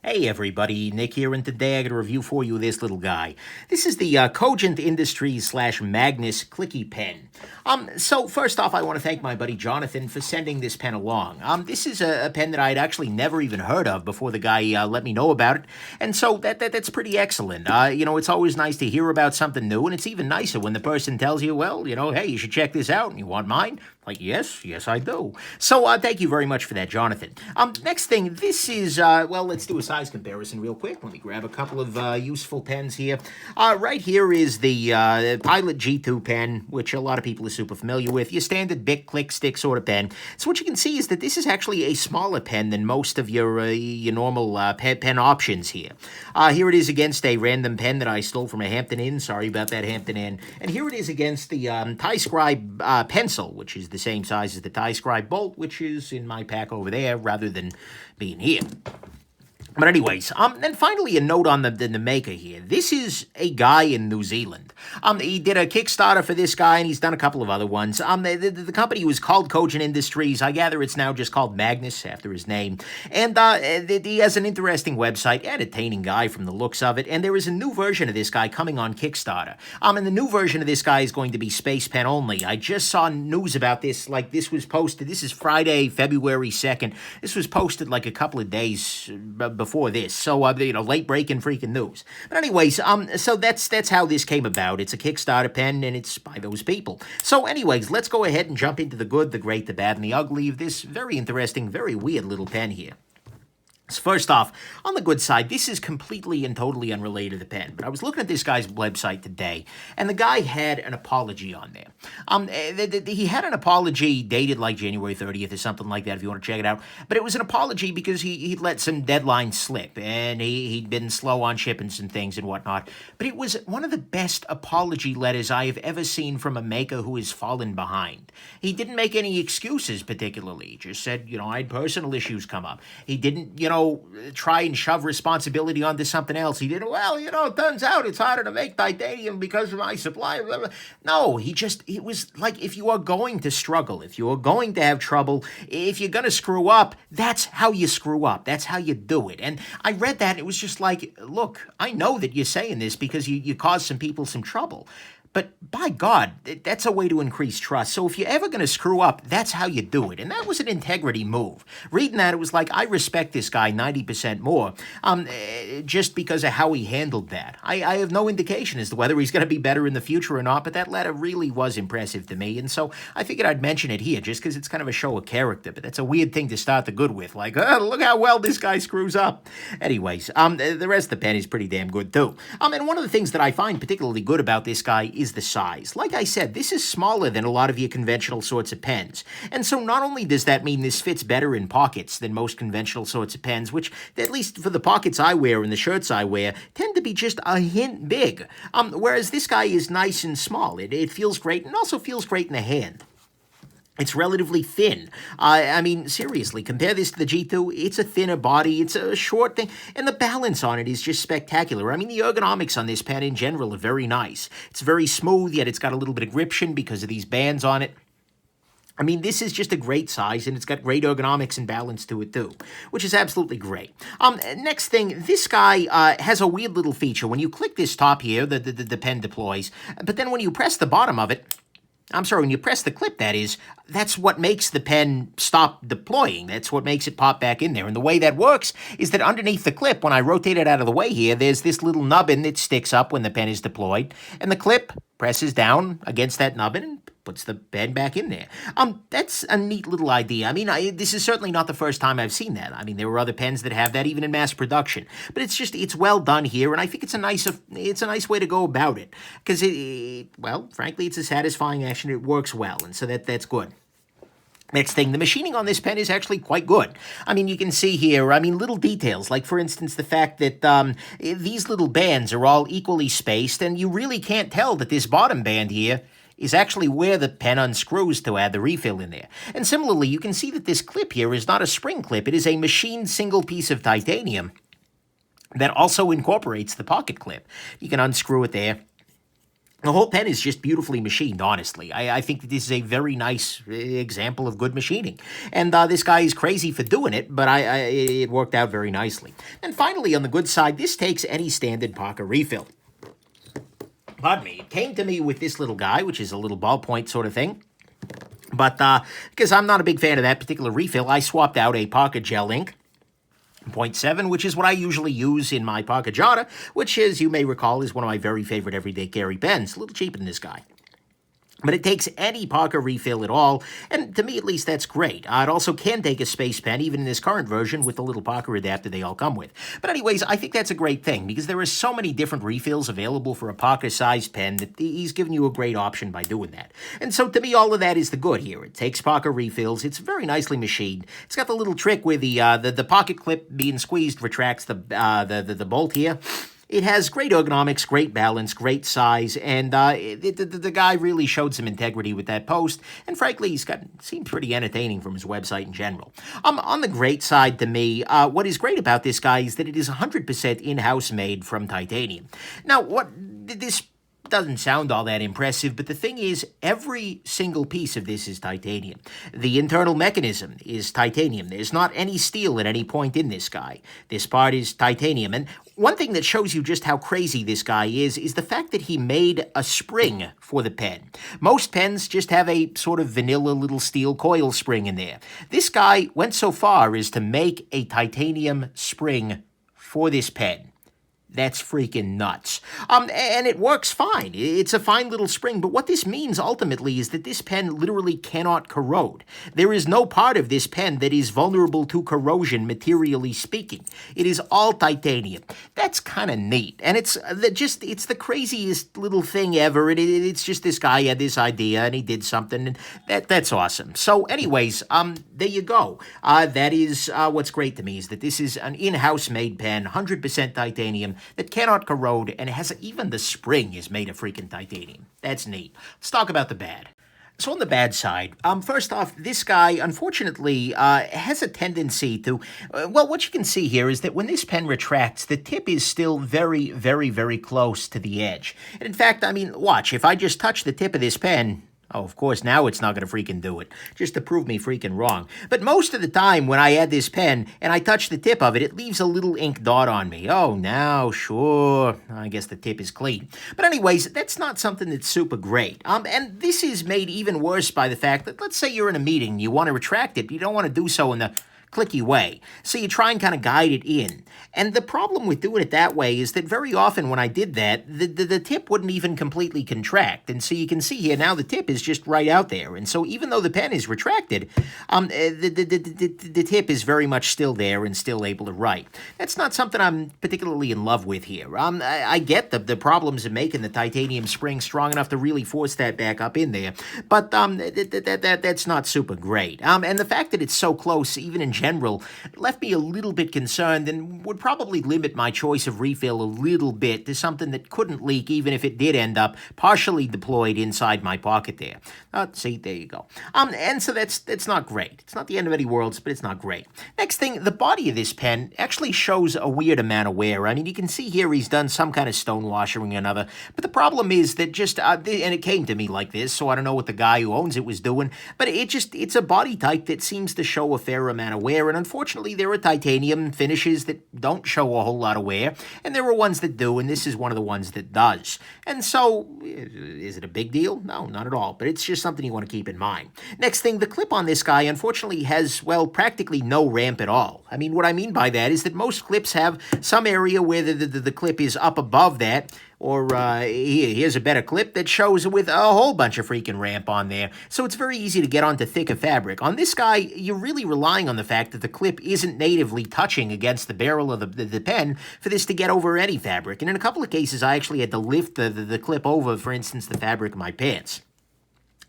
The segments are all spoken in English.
Hey everybody, Nick here, and today I got a review for you of this little guy. This is the Cogent Industries / Magnus clicky pen. So first off, I want to thank my buddy Jonathan for sending this pen along. This is a pen that I'd actually never even heard of before the guy let me know about it, and so that's pretty excellent. It's always nice to hear about something new, and it's even nicer when the person tells you, well, hey, you should check this out, and you want mine? Like, yes, I do. So, thank you very much for that, Jonathan. Next thing, this is, let's do a size comparison real quick. Let me grab a couple of useful pens here. Right here is the Pilot G2 pen, which a lot of people are super familiar with. Your standard Bic click stick sort of pen. So what you can see is that this is actually a smaller pen than most of your normal pen options here. Here it is against a random pen that I stole from a Hampton Inn. Sorry about that, Hampton Inn. And here it is against the Tie Scribe pencil, which is the same size as the Tie Scribe Bolt, which is in my pack over there rather than being here. But anyways, then finally a note on the maker here. This is a guy in New Zealand. He did a Kickstarter for this guy, and he's done a couple of other ones. The company was called Cogent Industries. I gather it's now just called Magnus, after his name. And he has an interesting website, entertaining guy from the looks of it. And there is a new version of this guy coming on Kickstarter. And the new version of this guy is going to be Space Pen only. I just saw news about this, like this was posted. This is Friday, February 2nd. This was posted like a couple of days before this, so late breaking freaking news. But anyways, so that's how this came about. It's a Kickstarter pen, and it's by those people. So anyways, let's go ahead and jump into the good, the great, the bad, and the ugly of this very interesting, very weird little pen here. So first off, on the good side, this is completely and totally unrelated to the pen, but I was looking at this guy's website today, and the guy had an apology on there. He had an apology dated like January 30th or something like that, if you want to check it out, but it was an apology because he let some deadlines slip, and he'd been slow on shipping some things and whatnot, but it was one of the best apology letters I have ever seen from a maker who has fallen behind. He didn't make any excuses particularly, he just said, I had personal issues come up. He didn't, try and shove responsibility onto something else. He didn't, it turns out it's harder to make titanium because of my supply. Blah, blah. No, it was like, if you are going to struggle, if you are going to have trouble, if you're going to screw up, that's how you screw up. That's how you do it. And I read that, and it was just like, look, I know that you're saying this because you caused some people some trouble. But by God, that's a way to increase trust. So if you're ever going to screw up, that's how you do it. And that was an integrity move. Reading that, it was like, I respect this guy 90% more just because of how he handled that. I have no indication as to whether he's going to be better in the future or not, but that letter really was impressive to me. And so I figured I'd mention it here just because it's kind of a show of character. But that's a weird thing to start the good with. Like, look how well this guy screws up. Anyways, the rest of the pen is pretty damn good too. And one of the things that I find particularly good about this guy is the size. Like I said, this is smaller than a lot of your conventional sorts of pens. And so not only does that mean this fits better in pockets than most conventional sorts of pens, which, at least for the pockets I wear and the shirts I wear, tend to be just a hint big. Whereas this guy is nice and small. It feels great, and also feels great in the hand. It's relatively thin. I mean, seriously, compare this to the G2. It's a thinner body. It's a short thing. And the balance on it is just spectacular. I mean, the ergonomics on this pen in general are very nice. It's very smooth, yet it's got a little bit of gription because of these bands on it. I mean, this is just a great size, and it's got great ergonomics and balance to it, too, which is absolutely great. Next thing, this guy has a weird little feature. When you click this top here, the pen deploys, but then when you press the bottom of it, when you press the clip, that's what makes the pen stop deploying. That's what makes it pop back in there. And the way that works is that underneath the clip, when I rotate it out of the way here, there's this little nubbin that sticks up when the pen is deployed. And the clip presses down against that nubbin and puts the pen back in there. That's a neat little idea. I mean, this is certainly not the first time I've seen that. I mean, there were other pens that have that, even in mass production. But it's well done here, and I think it's a nice way to go about it. Because, frankly, it's a satisfying action. It works well, and so that's good. Next thing, the machining on this pen is actually quite good. I mean, you can see here, little details, like, for instance, the fact that these little bands are all equally spaced, and you really can't tell that this bottom band here is actually where the pen unscrews to add the refill in there. And similarly, you can see that this clip here is not a spring clip. It is a machined single piece of titanium that also incorporates the pocket clip. You can unscrew it there. The whole pen is just beautifully machined, honestly. I think that this is a very nice example of good machining. And this guy is crazy for doing it, but it worked out very nicely. And finally, on the good side, this takes any standard Parker refill. Pardon me. It came to me with this little guy, which is a little ballpoint sort of thing. But because I'm not a big fan of that particular refill, I swapped out a Parker gel ink 0.7, which is what I usually use in my Parker Jada, which, as you may recall, is one of my very favorite everyday carry pens. A little cheaper than this guy. But it takes any Parker refill at all, and to me at least that's great. It also can take a space pen, even in this current version, with the little Parker adapter they all come with. But anyways, I think that's a great thing, because there are so many different refills available for a Parker-sized pen that he's given you a great option by doing that. And so to me, all of that is the good here. It takes Parker refills, it's very nicely machined. It's got the little trick where the pocket clip being squeezed retracts the bolt here. It has great ergonomics, great balance, great size, and the guy really showed some integrity with that post, and frankly, seemed pretty entertaining from his website in general. On the great side to me, what is great about this guy is that it is 100% in-house made from titanium. Now, this doesn't sound all that impressive, but the thing is, every single piece of this is titanium. The internal mechanism is titanium. There's not any steel at any point in this guy. This part is titanium. And one thing that shows you just how crazy this guy is the fact that he made a spring for the pen. Most pens just have a sort of vanilla little steel coil spring in there. This guy went so far as to make a titanium spring for this pen. That's freaking nuts. And it works fine. It's a fine little spring, but what this means ultimately is that this pen literally cannot corrode. There is no part of this pen that is vulnerable to corrosion, materially speaking. It is all titanium. That's kind of neat. And it's the craziest little thing ever. It's just this guy had this idea and he did something, and that's awesome. So anyways, there you go. That is what's great to me is that this is an in-house made pen, 100% titanium, that cannot corrode, and it has even the spring is made of freaking titanium. That's neat. Let's talk about the bad. So on the bad side, first off, this guy, unfortunately, has a tendency to, well, what you can see here is that when this pen retracts, the tip is still very, very, very close to the edge. And in fact, I mean, watch, if I just touch the tip of this pen, oh, of course, now it's not going to freaking do it, just to prove me freaking wrong. But most of the time when I add this pen and I touch the tip of it, it leaves a little ink dot on me. Oh, now, sure, I guess the tip is clean. But anyways, that's not something that's super great. And this is made even worse by the fact that, let's say you're in a meeting, you want to retract it, but you don't want to do so in the clicky way. So you try and kind of guide it in. And the problem with doing it that way is that very often when I did that, the tip wouldn't even completely contract. And so you can see here now the tip is just right out there. And so even though the pen is retracted, the tip is very much still there and still able to write. That's not something I'm particularly in love with here. I get the problems of making the titanium spring strong enough to really force that back up in there. But that's not super great. And the fact that it's so close, even in general, left me a little bit concerned and would probably limit my choice of refill a little bit to something that couldn't leak even if it did end up partially deployed inside my pocket there. See, there you go. And so that's not great. It's not the end of any worlds, but it's not great. Next thing, the body of this pen actually shows a weird amount of wear. I mean, you can see here he's done some kind of stonewashing or another, but the problem is that just, and it came to me like this, so I don't know what the guy who owns it was doing, but it's a body type that seems to show a fair amount of wear, and unfortunately there are titanium finishes that don't show a whole lot of wear, and there are ones that do, and this is one of the ones that does. And so, is it a big deal? No, not at all, but it's just something you want to keep in mind. Next thing, the clip on this guy unfortunately has, well, practically no ramp at all. I mean, what I mean by that is that most clips have some area where the clip is up above that, or here's a better clip that shows with a whole bunch of freaking ramp on there. So it's very easy to get onto thicker fabric. On this guy, you're really relying on the fact that the clip isn't natively touching against the barrel of the pen for this to get over any fabric. And in a couple of cases, I actually had to lift the clip over, for instance, the fabric of my pants.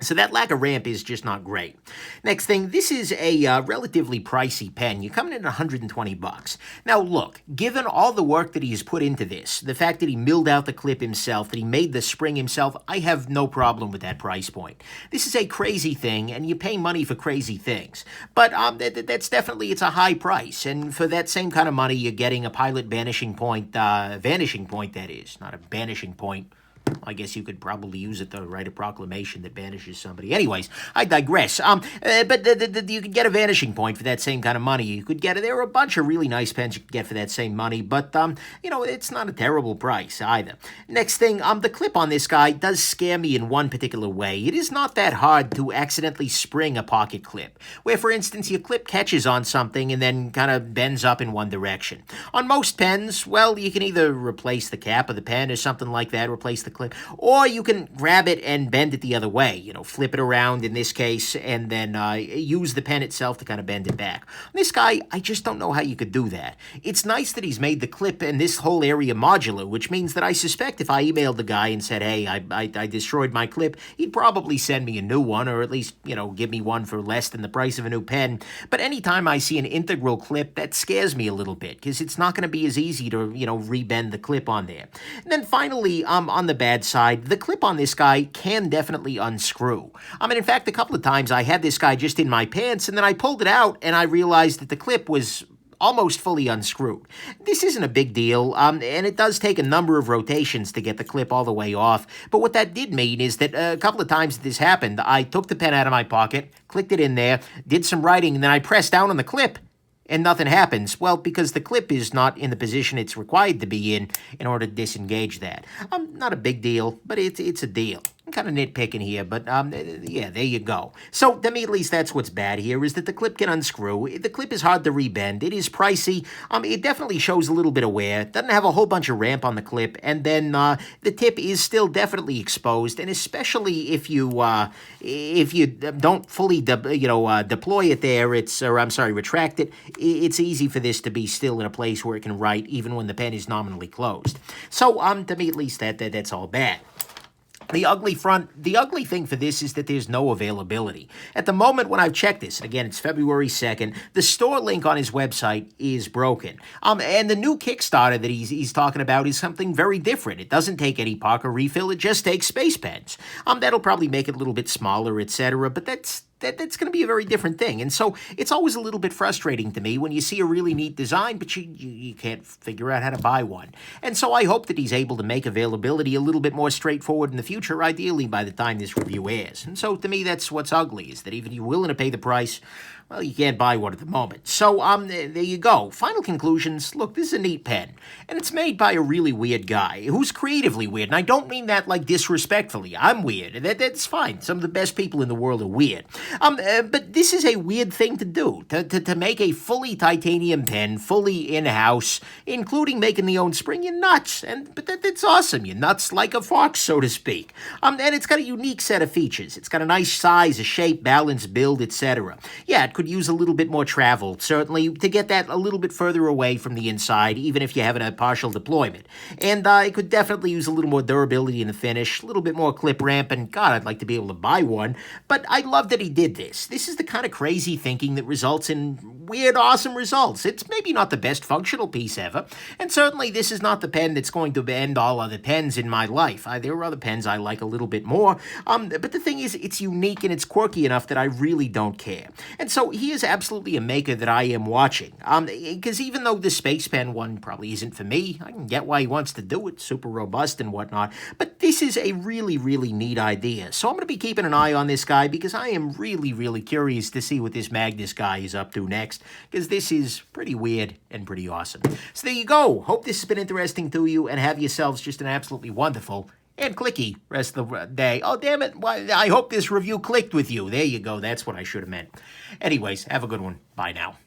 So that lack of ramp is just not great. Next thing, this is a relatively pricey pen. You're coming in at $120. Now look, given all the work that he's put into this, the fact that he milled out the clip himself, that he made the spring himself, I have no problem with that price point. This is a crazy thing, and you pay money for crazy things. But that's definitely, it's a high price. And for that same kind of money, you're getting a Pilot vanishing point that is, not a banishing point. I guess you could probably use it to write a proclamation that banishes somebody. Anyways, I digress. But you could get a vanishing point for that same kind of money. You could get it. There are a bunch of really nice pens you could get for that same money, but it's not a terrible price either. Next thing, the clip on this guy does scare me in one particular way. It is not that hard to accidentally spring a pocket clip, where, for instance, your clip catches on something and then kind of bends up in one direction. On most pens, well, you can either replace the cap of the pen or something like that, replace the clip, or you can grab it and bend it the other way, flip it around in this case, and then use the pen itself to kind of bend it back. This guy, I just don't know how you could do that. It's nice that he's made the clip and this whole area modular, which means that I suspect if I emailed the guy and said, hey, I destroyed my clip, he'd probably send me a new one, or at least, give me one for less than the price of a new pen. But anytime I see an integral clip, that scares me a little bit, because it's not going to be as easy to, rebend the clip on there. And then finally, on the bad side, the clip on this guy can definitely unscrew. In fact, a couple of times I had this guy just in my pants, and then I pulled it out, and I realized that the clip was almost fully unscrewed. This isn't a big deal, and it does take a number of rotations to get the clip all the way off, but what that did mean is that a couple of times that this happened, I took the pen out of my pocket, clicked it in there, did some writing, and then I pressed down on the clip, and nothing happens. Well, because the clip is not in the position it's required to be in order to disengage that. Not a big deal, but it's a deal. I'm kind of nitpicking here, but yeah, there you go. So, to me, at least that's what's bad here, is that the clip can unscrew. The clip is hard to rebend. It is pricey. It definitely shows a little bit of wear. It doesn't have a whole bunch of ramp on the clip, and then the tip is still definitely exposed, and especially if you don't fully deploy it there, retract it, it's easy for this to be still in a place where it can write even when the pen is nominally closed. So, to me, at least that's all bad. The ugly thing for this is that there's no availability. At the moment when I've checked this, again, it's February 2nd, the store link on his website is broken. And the new Kickstarter that he's talking about is something very different. It doesn't take any Parker refill, it just takes space pens. That'll probably make it a little bit smaller, etc., but that's going to be a very different thing. And so it's always a little bit frustrating to me when you see a really neat design, but you can't figure out how to buy one. And so I hope that he's able to make availability a little bit more straightforward in the future, ideally by the time this review airs. And so to me, that's what's ugly, is that even if you're willing to pay the price, well, you can't buy one at the moment. So, there you go. Final conclusions. Look, this is a neat pen, and it's made by a really weird guy, who's creatively weird, and I don't mean that, disrespectfully. I'm weird. That's fine. Some of the best people in the world are weird. But this is a weird thing to do, to make a fully titanium pen, fully in-house, including making the own spring. You're nuts. But that's awesome. You're nuts like a fox, so to speak. And it's got a unique set of features. It's got a nice size, a shape, balance, build, etc. Yeah, it could use a little bit more travel, certainly, to get that a little bit further away from the inside, even if you're having a partial deployment. And it could definitely use a little more durability in the finish, a little bit more clip ramp, and God, I'd like to be able to buy one. But I love that he did this. This is the kind of crazy thinking that results in weird, awesome results. It's maybe not the best functional piece ever, and certainly this is not the pen that's going to end all other pens in my life. There are other pens I like a little bit more, but the thing is, it's unique and it's quirky enough that I really don't care. And so he is absolutely a maker that I am watching, because even though the Space Pen one probably isn't for me, I can get why he wants to do it, super robust and whatnot, but this is a really, really neat idea. So I'm going to be keeping an eye on this guy, because I am really, really curious to see what this Magnus guy is up to next, because this is pretty weird and pretty awesome. So there you go. Hope this has been interesting to you, and have yourselves just an absolutely wonderful and clicky rest of the day. Oh, damn it. Why, I hope this review clicked with you. There you go. That's what I should have meant. Anyways, have a good one. Bye now.